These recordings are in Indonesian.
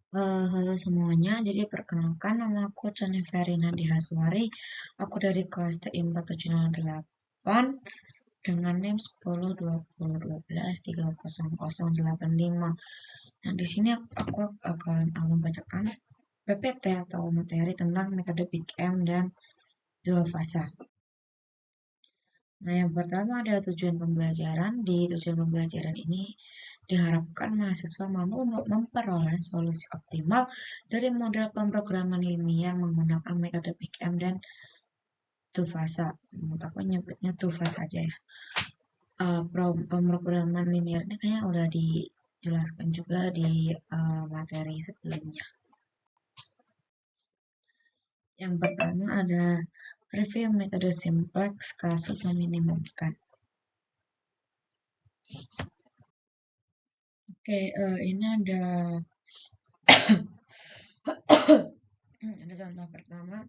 Halo semuanya, jadi perkenalkan nama aku Chani Verina Dihaswari. Aku dari kelas TI 4708 dengan NIM 102012300085. Nah, di sini aku akan membacakan PPT atau materi tentang metode Big M dan dua fasa. Nah, yang pertama ada tujuan pembelajaran. Di tujuan pembelajaran ini diharapkan mahasiswa mampu memperoleh solusi optimal dari model pemrograman linier menggunakan metode Big M dan Tufasa. Menurut aku nyebutnya Tufasa aja ya. Pemrograman linier ini kayaknya udah dijelaskan juga di materi sebelumnya. Yang pertama ada review metode simplex kasus meminimumkan. Oke, ini ada contoh pertama,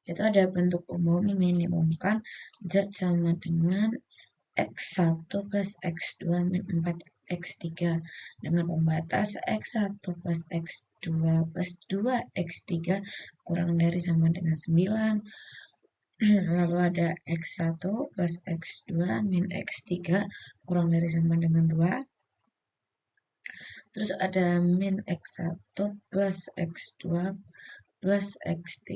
itu ada bentuk umum meminimumkan Z sama dengan X1 plus X2 min 4X3 dengan pembatas X1 plus X2 plus 2X3 kurang dari sama dengan 9. Lalu ada X1 plus X2 min X3 kurang dari sama dengan 2. Terus ada min X1 plus X2 plus X3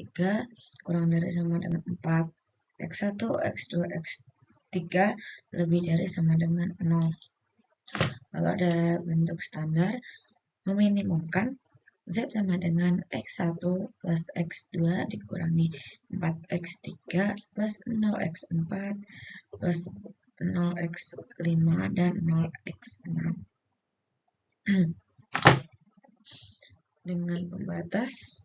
kurang dari sama dengan 4. X1, X2, X3 lebih dari sama dengan 0. Lalu ada bentuk standar meminimumkan Z sama dengan X1 plus X2 dikurangi 4X3 plus 0X4 plus 0X5 dan 0X6 dengan pembatas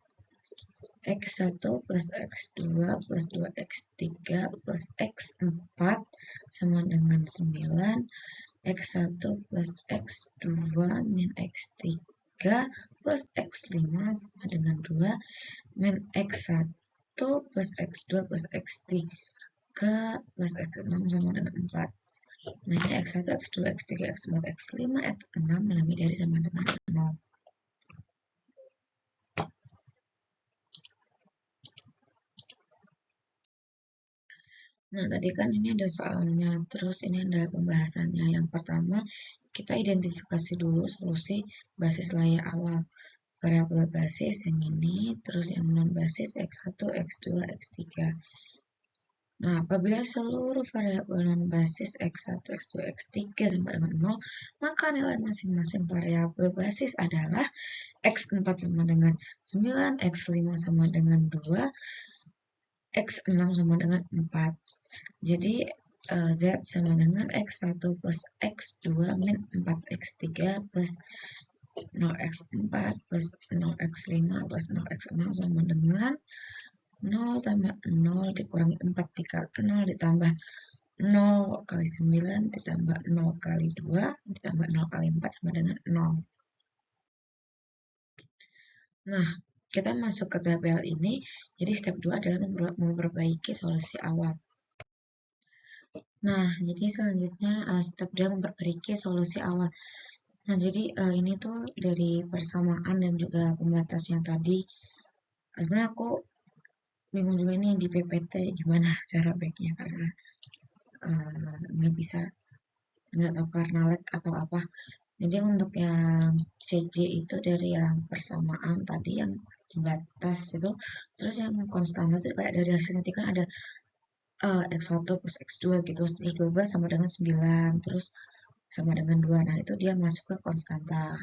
X1 plus X2 plus 2X3 plus X4 sama dengan 9, X1 plus X2 min X3 plus X5 sama dengan 2, min X1 plus X2 plus X3 plus X6 sama dengan 4. Nah, ini X1, X2, X3, X4, X5, X6 lebih dari sama dengan 0. Nah, tadi kan ini ada soalnya, terus ini ada pembahasannya. Yang pertama, kita identifikasi dulu solusi basis layak awal. Variabel basis yang ini, terus yang non-basis X1, X2, X3. Nah, apabila seluruh variabel non-basis X1, X2, X3 sama dengan 0, maka nilai masing-masing variabel basis adalah X4 sama dengan 9, X5 sama dengan 2, X6 sama dengan 4. Jadi Z sama dengan X1 plus X2 min 4X3 plus 0X4 plus 0X5 plus 0X6 sama dengan 0 tambah 0 dikurangi 4 dikali 0 ditambah 0 kali 9 ditambah 0 kali 2 ditambah 0 kali 4 sama dengan 0. Nah, kita masuk ke tabel ini. Jadi step 2 adalah memperbaiki solusi awal. Nah, jadi selanjutnya step 2 memperbaiki solusi awal. Nah, jadi ini tuh dari persamaan dan juga pembatas yang tadi. Sebenarnya aku bingung juga ini di PPT gimana cara baiknya karena nggak bisa, nggak tahu karena lag atau apa. Jadi untuk yang CJ itu dari yang persamaan tadi yang batas itu, terus yang konstan itu kayak dari hasil nanti kan ada X1 plus X2 gitu, terus 12 sama dengan 9, terus sama dengan 2. Nah, itu dia masuk ke konstanta.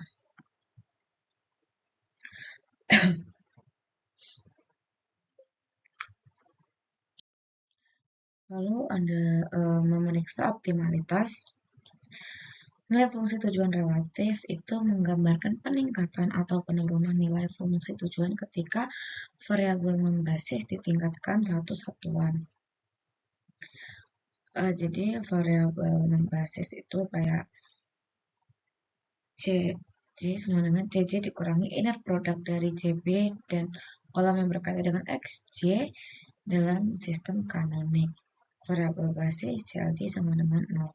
Lalu ada memeriksa optimalitas. Nilai fungsi tujuan relatif itu menggambarkan peningkatan atau penurunan nilai fungsi tujuan ketika variabel non-basis ditingkatkan satu satuan. Jadi variabel non-basis itu kayak CJ sama dengan CJ dikurangi inner product dari CB dan kolam yang berkaitan dengan XJ dalam sistem kanonik. Variabel basis CLJ sama dengan 0.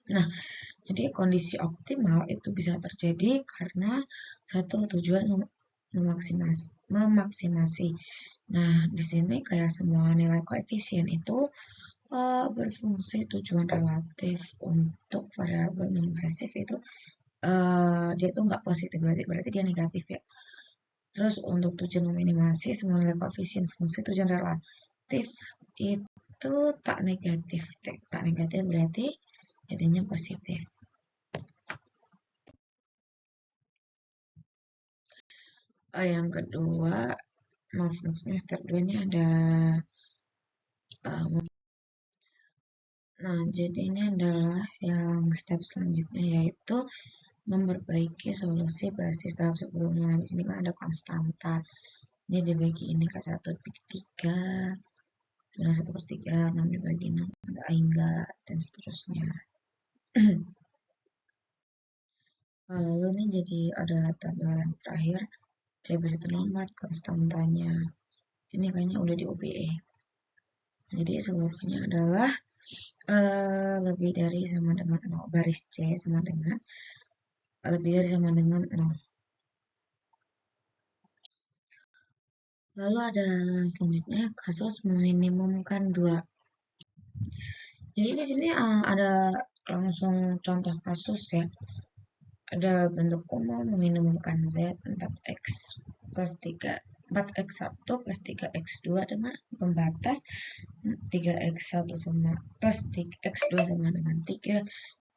Nah, Jadi kondisi optimal itu bisa terjadi karena satu tujuan memaksimasi. Nah, di sini kayak semua nilai koefisien itu berfungsi tujuan relatif untuk variabel non pasif itu dia tuh nggak positif, berarti dia negatif ya. Terus untuk tujuan meminimasi semua nilai koefisien fungsi tujuan relatif itu tak negatif. Tak negatif berarti jadinya positif. Yang kedua, maksudnya step 2 ini ada uh, nah, jadi ini adalah yang step selanjutnya yaitu memperbaiki solusi basis tahap sebelumnya. Nah, di sini kan ada konstanta. Ini dibagi ini ke 1 dibagi 3, 1 per 3, 6 dibagi 6, ada hingga, dan seterusnya. Lalu ini jadi ada tabel yang terakhir, saya terlambat konstantanya. Ini kayaknya udah di OBE. Jadi seluruhnya adalah lebih dari sama dengan 0. Baris C sama dengan lebih dari sama dengan 0. Lalu ada selanjutnya kasus meminimumkan 2. Jadi di sini ada langsung contoh kasus ya. Ada bentuk umum meminimumkan Z 4X plus 3 4x1 plus 3x2 dengan pembatas 3x1 sama plus 3x2 sama dengan 3,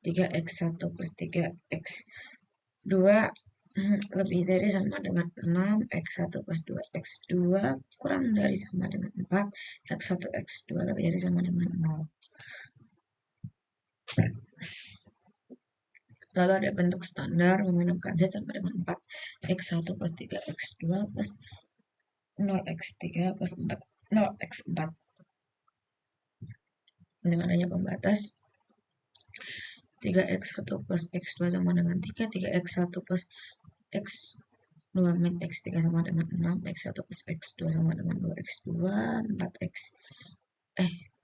3x1 plus 3x2 lebih dari sama dengan 6, x1 plus 2x2 kurang dari sama dengan 4, x1 x2 lebih dari sama dengan 0. Lalu ada bentuk standar meminimumkan Z sama dengan 4, x1 plus 3x2 plus 0x3 plus 4, 0x4 dengan adanya pembatas 3x1 plus x2 sama dengan 3, 3x1 plus x2 min x3 sama dengan 6, x1 plus x2 sama dengan 2x2, 4x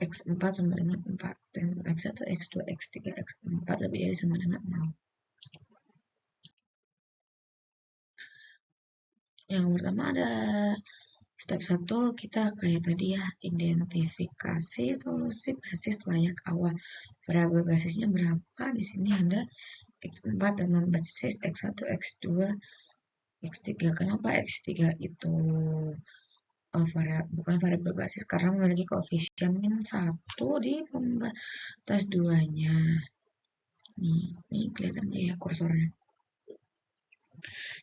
x4 sama dengan 4, dan x1, x2, x3, x4 lebih dari sama dengan 0. Yang pertama ada step 1, kita kayak tadi ya, identifikasi solusi basis layak awal. Variabel basisnya berapa? Di sini ada x4 dengan basis x1, x2, x3. Kenapa x3 itu bukan variabel basis? Karena memiliki koefisien min 1 di pembatas 2-nya. Nih kelihatan nggak ya kursornya?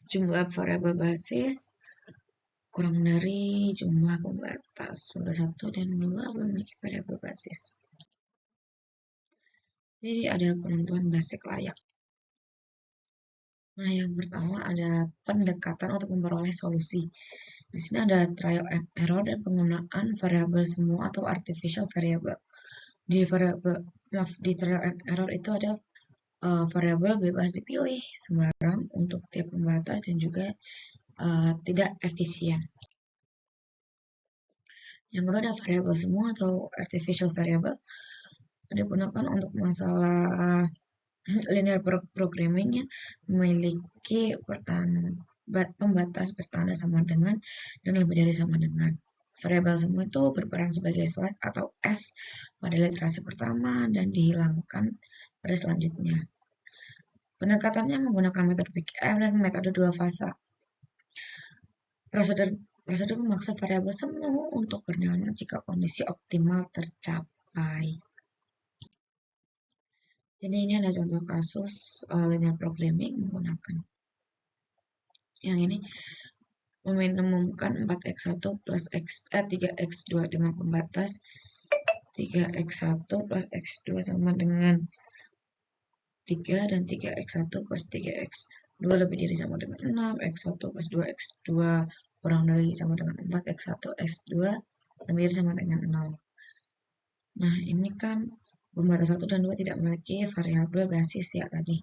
Jumlah variabel basis kurang dari jumlah pembatas. Pembatas 1 dan 2 memiliki variabel basis. Jadi ada penentuan basic layak. Nah, yang pertama ada pendekatan untuk memperoleh solusi. Di sini ada trial and error dan penggunaan variabel semua atau artificial variable. Di trial and error itu ada variabel bebas dipilih sembarang untuk tiap pembatas dan juga tidak efisien. Yang kedua ada variabel semua atau artificial variable digunakan untuk masalah linear programming yang memiliki pembatas bertanda sama dengan dan lebih dari sama dengan. Variabel semua itu berperan sebagai select atau S pada literasi pertama dan dihilangkan pada selanjutnya. Pendekatannya menggunakan metode Big M dan metode dua fasa. Prosedur memaksa variabel semua untuk bernilai jika kondisi optimal tercapai. Jadi ini ada contoh kasus linear programming menggunakan yang ini meminimumkan 4x1 plus 3x2 dengan pembatas 3x1 plus x2 sama dengan 3 dan 3x1 plus 3x2 lebih dari sama dengan 6, x1 plus 2x2 kurang dari sama dengan 4, x1 x2 lebih dari sama dengan 0. Nah, ini kan pembatas 1 dan 2 tidak memiliki variabel basis ya tadi.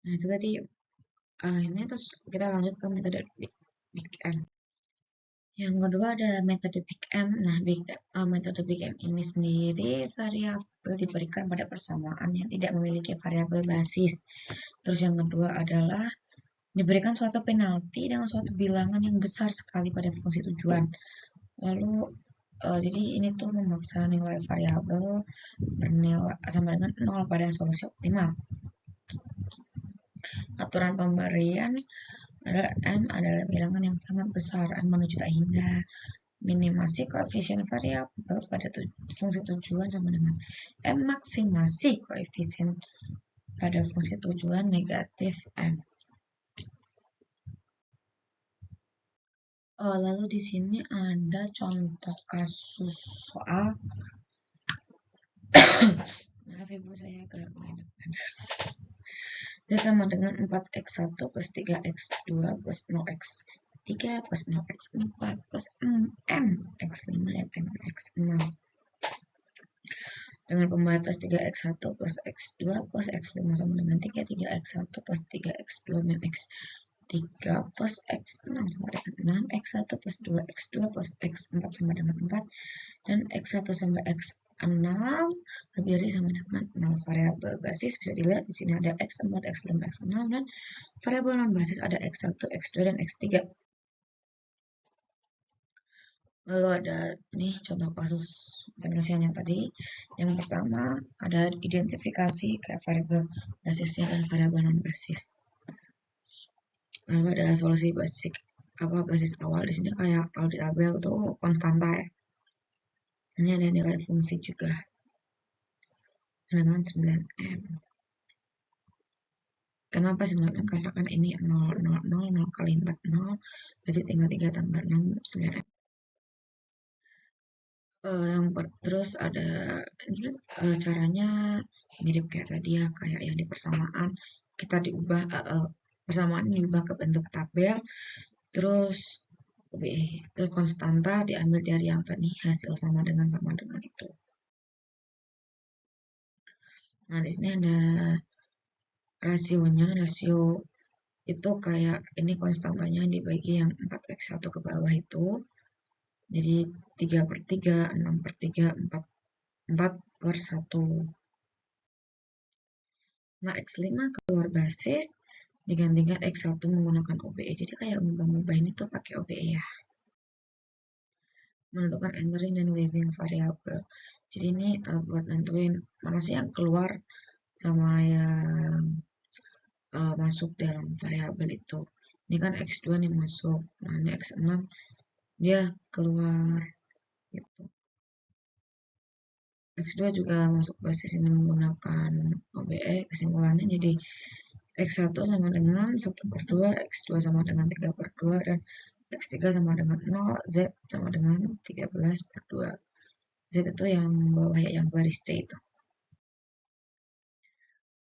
Nah, itu tadi ini terus kita lanjut ke metode Big M. Yang kedua ada metode Big M. Nah, metode Big M ini sendiri variabel diberikan pada persamaan yang tidak memiliki variabel basis. Terus yang kedua adalah diberikan suatu penalti dengan suatu bilangan yang besar sekali pada fungsi tujuan. Lalu jadi ini tuh memaksa nilai variabel bernilai sama dengan 0 pada solusi optimal. Aturan pemberian adalah M adalah bilangan yang sangat besar, M menuju tak hingga. Minimasi koefisien variabel pada fungsi tujuan sama dengan M maksimasi koefisien pada fungsi tujuan negatif M. Lalu di sini ada contoh kasus soal. Maaf ibu, saya agak menghadap. Z sama dengan 4x1 plus 3x2 plus 0x3 plus 0x4 plus mx5 dan mx6. Dengan pembatas 3x1 plus x2 plus x5 sama dengan 3, 3x1 plus 3x2 min x3 plus x6 sama dengan 6, x1 plus 2x2 plus x4 sama dengan 4, dan x1 sampai x6 lebih sama dengan 0. Variabel basis bisa dilihat di sini ada x4, x5, x6, dan variabel non basis ada x1, x2, dan x3. Lalu ada nih contoh kasus penyelesaian yang tadi. Yang pertama ada identifikasi kayak variabel basisnya dan variabel non basis. Lalu ada solusi basis awal di sini kayak kalau di tabel tuh konstanta ya. Ini ada nilai fungsi juga dengan 9M. Kenapa 9M? Karena kan ini 0, 0, 0, 0 kali 4, 0, berarti tinggal 3 tambah 6, 9M. Terus ada caranya mirip kayak tadi ya, kayak yang di persamaan kita diubah persamaan diubah ke bentuk tabel, terus terus konstanta diambil dari yang tadi hasil sama dengan itu. Nah di sini ada rasionya, rasio itu kayak ini konstantanya dibagi yang 4x1 ke bawah itu. Jadi 3/3, 6/3, 4/1. Nah, X5 keluar basis, digantikan X1 menggunakan OBE. Jadi kayak ngubah-ngubah ini tuh pakai OBE ya. Menentukan entering dan leaving variabel. Jadi ini buat nentuin mana sih yang keluar sama yang masuk dalam variabel itu. Ini kan X2 nih masuk, nah ini X6 dia keluar gitu. X2 juga masuk basis ini menggunakan OBE. Kesimpulannya jadi X1 sama dengan 1/2, X2 sama dengan 3/2, dan X3 sama dengan 0, Z sama dengan 13/2. Z itu yang bawah ya, yang baris C itu.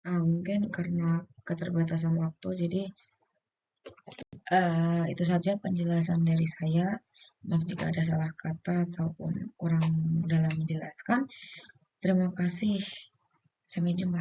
Mungkin karena keterbatasan waktu, jadi itu saja penjelasan dari saya. Maaf jika ada salah kata ataupun kurang dalam menjelaskan. Terima kasih. Sampai jumpa.